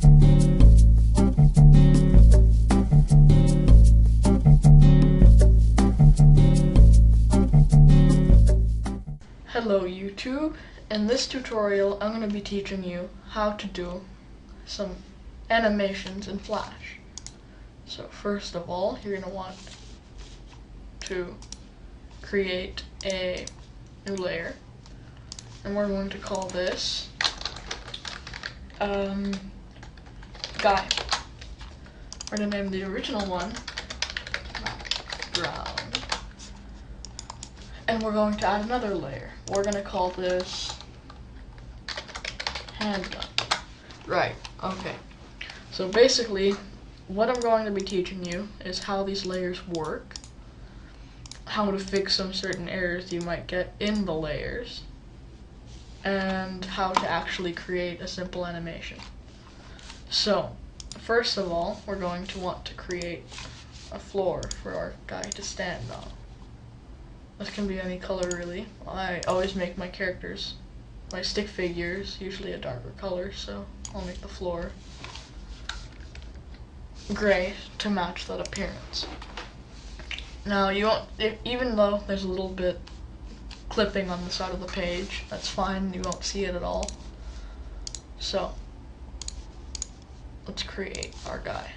Hello YouTube. In this tutorial I'm going to be teaching you how to do some animations in Flash. So first of all, you're going to want to create a new layer, and we're going to call this guy. We're going to name the original one background. And we're going to add another layer. We're going to call this handgun. Right, okay. So basically, what I'm going to be teaching you is how these layers work, how to fix some certain errors you might get in the layers, and how to actually create a simple animation. So, first of all, we're going to want to create a floor for our guy to stand on. This can be any color really. I always make my characters, my stick figures, usually a darker color, so I'll make the floor gray to match that appearance. Now you won't, even though there's a little bit clipping on the side of the page, that's fine, you won't see it at all. So, let's create our guy.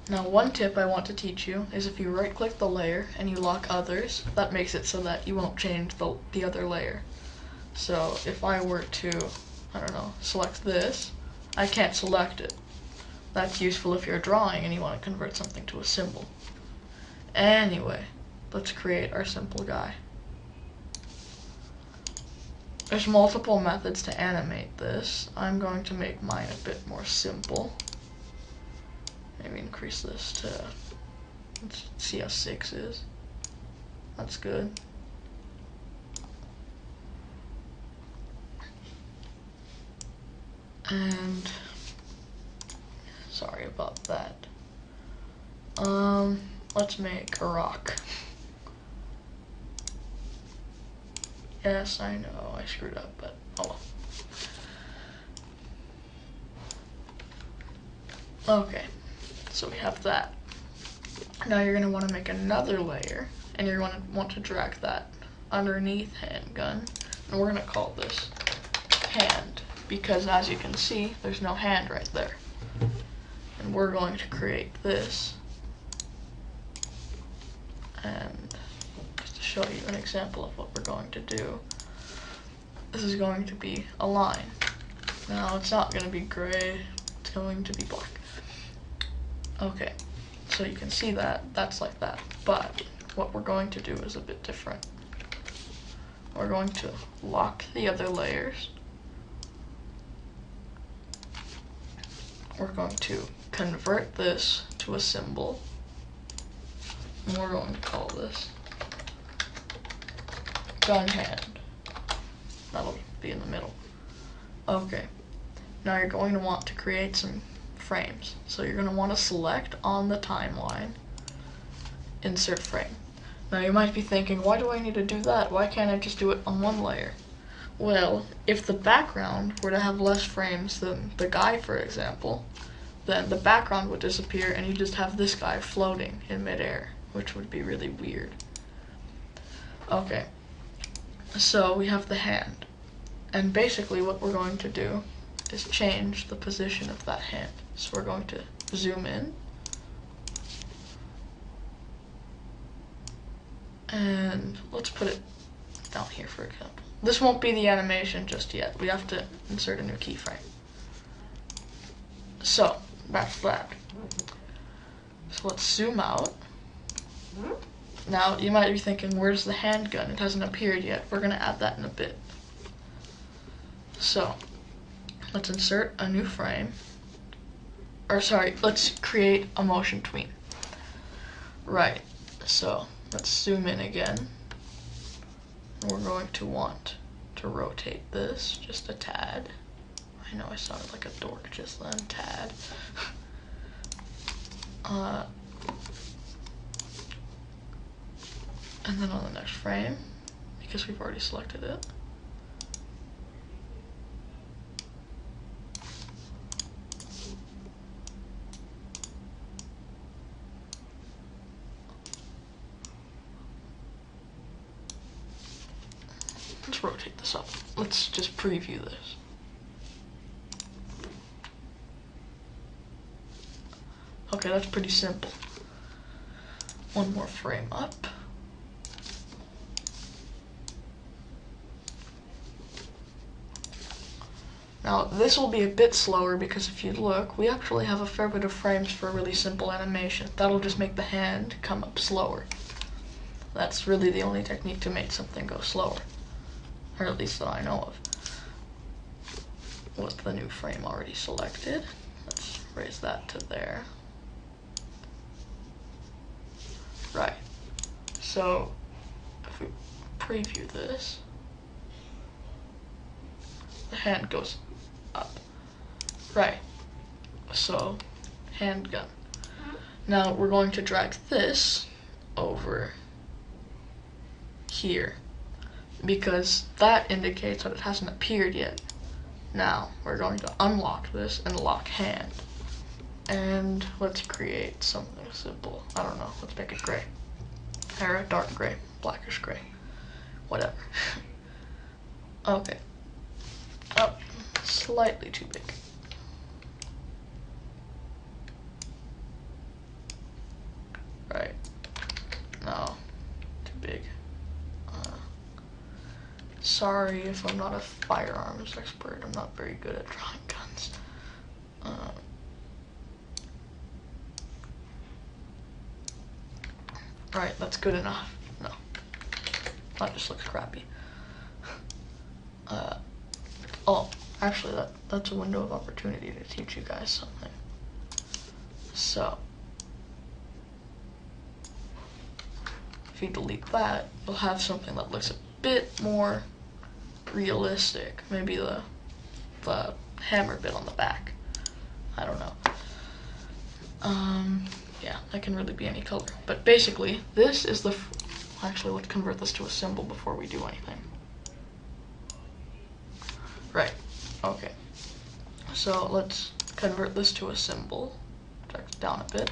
Now one tip I want to teach you is if you right click the layer and you lock others, that makes it so that you won't change the other layer. So if I were to, I don't know, select this, I can't select it. That's useful if you're drawing and you want to convert something to a symbol. Anyway, let's create our simple guy. There's multiple methods to animate this. I'm going to make mine a bit more simple. Maybe increase this to, let's see how 6 is. That's good. And sorry about that. Let's make a rock. Yes, I know I screwed up, but oh well. Okay. So we have that. Now you're going to want to make another layer, and you're going to want to drag that underneath handgun, and we're going to call this hand, because as you can see, there's no hand right there. And we're going to create this, and just to show you an example of what we're going to do, this is going to be a line. Now it's not going to be gray, it's going to be black. Okay, so you can see that, that's like that, but what we're going to do is a bit different. We're going to lock the other layers. We're going to convert this to a symbol, and we're going to call this gun hand. That'll be in the middle. Okay, now you're going to want to create some frames. So you're going to want to select on the timeline, insert frame. Now you might be thinking, why do I need to do that? Why can't I just do it on one layer? Well, if the background were to have less frames than the guy, for example, then the background would disappear and you just have this guy floating in midair, which would be really weird. Okay, so we have the hand, and basically what we're going to do is change the position of that hand. So we're going to zoom in, and let's put it down here for example. This won't be the animation just yet. We have to insert a new keyframe. So that's that. So let's zoom out. Now you might be thinking, where's the handgun? It hasn't appeared yet. We're going to add that in a bit. So let's insert a new frame. Or sorry, let's create a motion tween. Right, so let's zoom in again. We're going to want to rotate this just a tad. I know I sounded like a dork just then, tad. And then on the next frame, because we've already selected it, So let's just preview this. Okay, that's pretty simple. One more frame up. Now this will be a bit slower because if you look, we actually have a fair bit of frames for a really simple animation. That'll just make the hand come up slower. That's really the only technique to make something go slower. Or at least that I know of. With the new frame already selected, let's raise that to there. Right. So if we preview this, the hand goes up. Right. So handgun. Now we're going to drag this over here because that indicates that it hasn't appeared yet. Now we're going to unlock this and lock hand. And let's create something simple. I don't know, let's make it gray. Or dark gray, blackish gray, whatever. Okay. Oh, slightly too big. Right. No, too big. Sorry if I'm not a firearms expert. I'm not very good at drawing guns. Right, that's good enough. No, that just looks crappy. Oh, actually, that's a window of opportunity to teach you guys something. So, if you delete that, you'll have something that looks a bit more realistic. Maybe the hammer bit on the back. I don't know. Yeah, that can really be any color. But basically, this is the... Actually, let's convert this to a symbol before we do anything. Right, okay. So let's convert this to a symbol. Drag it down a bit.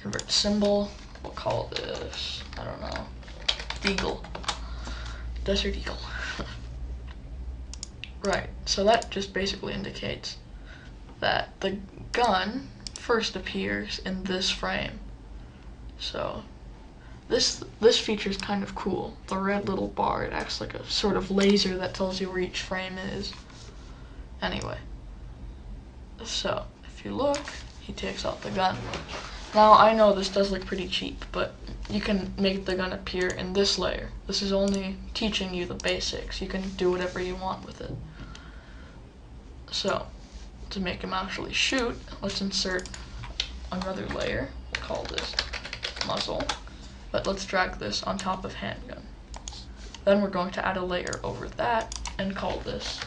Convert to symbol. We'll call this, I don't know, eagle. Desert eagle. Right, so that just basically indicates that the gun first appears in this frame. So this feature is kind of cool. The red little bar, it acts like a sort of laser that tells you where each frame is. Anyway, so if you look, he takes out the gun. Now I know this does look pretty cheap, but you can make the gun appear in this layer. This is only teaching you the basics. You can do whatever you want with it. So, to make him actually shoot, let's insert another layer. We'll call this muzzle, but let's drag this on top of handgun. Then we're going to add a layer over that and call this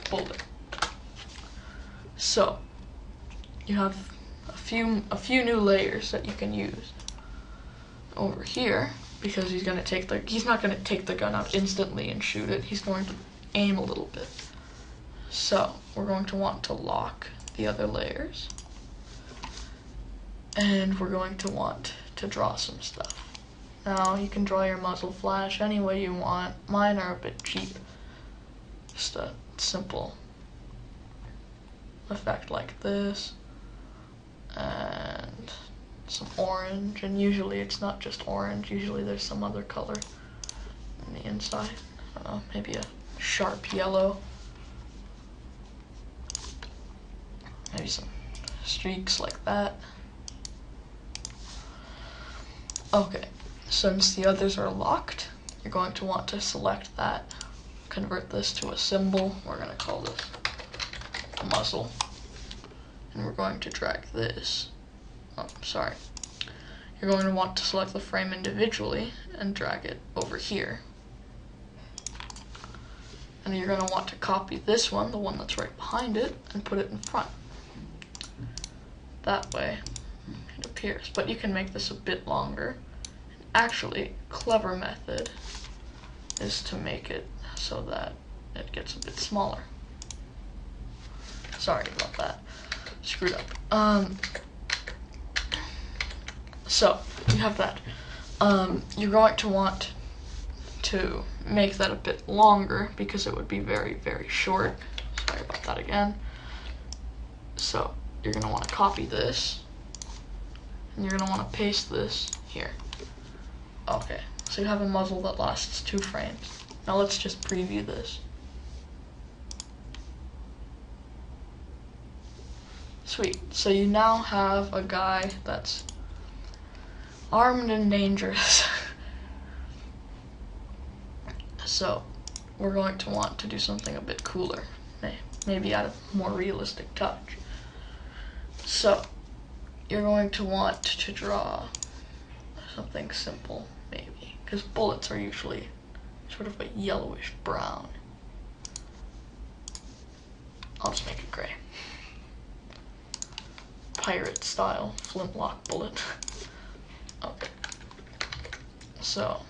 bullet. So, you have a few new layers that you can use over here, because he's not gonna take the gun out instantly and shoot it. He's going to aim a little bit. So we're going to want to lock the other layers, and we're going to want to draw some stuff. Now you can draw your muzzle flash any way you want. Mine are a bit cheap. Just a simple effect like this, and some orange, and usually it's not just orange, usually there's some other color on the inside. I don't know, maybe a sharp yellow. Maybe some streaks like that. Okay, since the others are locked, you're going to want to select that, convert this to a symbol. We're going to call this muzzle. And we're going to drag this. Oh, sorry. You're going to want to select the frame individually and drag it over here. And you're going to want to copy this one, the one that's right behind it, and put it in front. That way it appears. But you can make this a bit longer. Actually, a clever method is to make it so that it gets a bit smaller. Sorry about that. Screwed up. So you have that. You're going to want to make that a bit longer because it would be very, very short. Sorry about that again. So you're going to want to copy this, and you're going to want to paste this here. Okay, so you have a muzzle that lasts 2 frames. Now let's just preview this. Sweet, so you now have a guy that's armed and dangerous. So we're going to want to do something a bit cooler, maybe add a more realistic touch. So you're going to want to draw something simple, maybe, because bullets are usually sort of a yellowish brown. I'll just make it gray. Pirate style flintlock bullet. Okay. So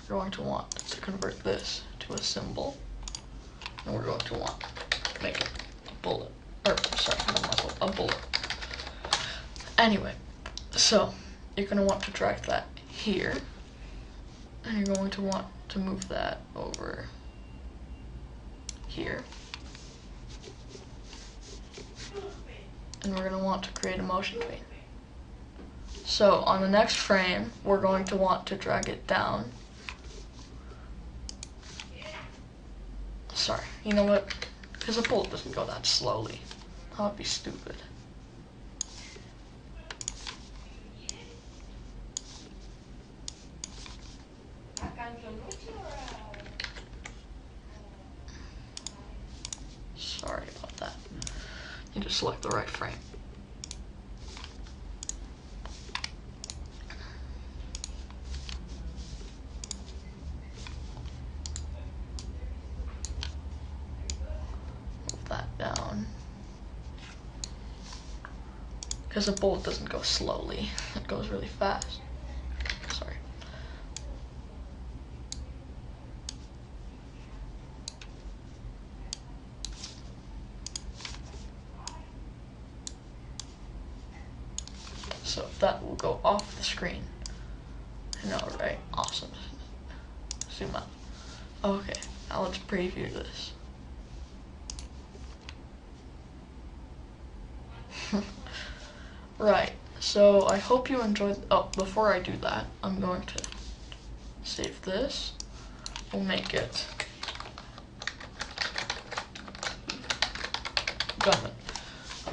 we're going to want to convert this to a symbol, and we're going to want to make it a bullet, or sorry, not a muzzle, a bullet. Anyway, so you're going to want to drag that here, and you're going to want to move that over here, and we're going to want to create a motion tween. So on the next frame, we're going to want to drag it down. Sorry, you know what? Because a bullet doesn't go that slowly. That would be stupid. Sorry about that. You just select the right frame. That down, because a bullet doesn't go slowly, it goes really fast. Sorry. So that will go off the screen. I know, right? Awesome. Zoom out. Okay, now let's preview this. Right, so I hope you enjoyed. Oh, before I do that, I'm going to save this. We'll make it gunman.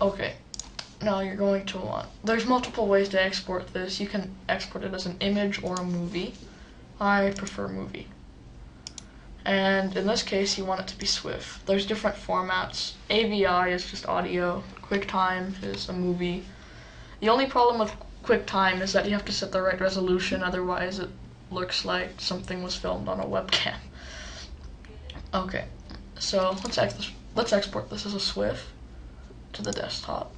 Okay, now you're going to want, there's multiple ways to export this. You can export it as an image or a movie. I prefer movie. And in this case, you want it to be SWF. There's different formats. AVI is just audio. QuickTime is a movie. The only problem with QuickTime is that you have to set the right resolution, otherwise it looks like something was filmed on a webcam. Okay, so let's export this as a SWF to the desktop.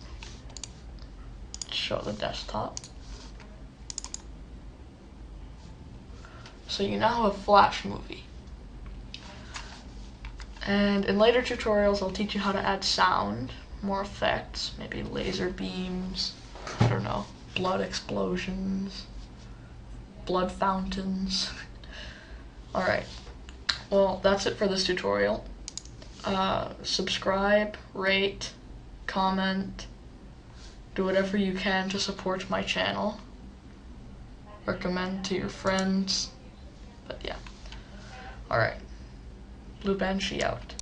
Show the desktop. So you now have a Flash movie. And in later tutorials, I'll teach you how to add sound, more effects, maybe laser beams, I don't know, blood explosions, blood fountains. Alright, well, that's it for this tutorial. Subscribe, rate, comment, do whatever you can to support my channel. Recommend to your friends. But yeah. Alright. Blue Banshee out.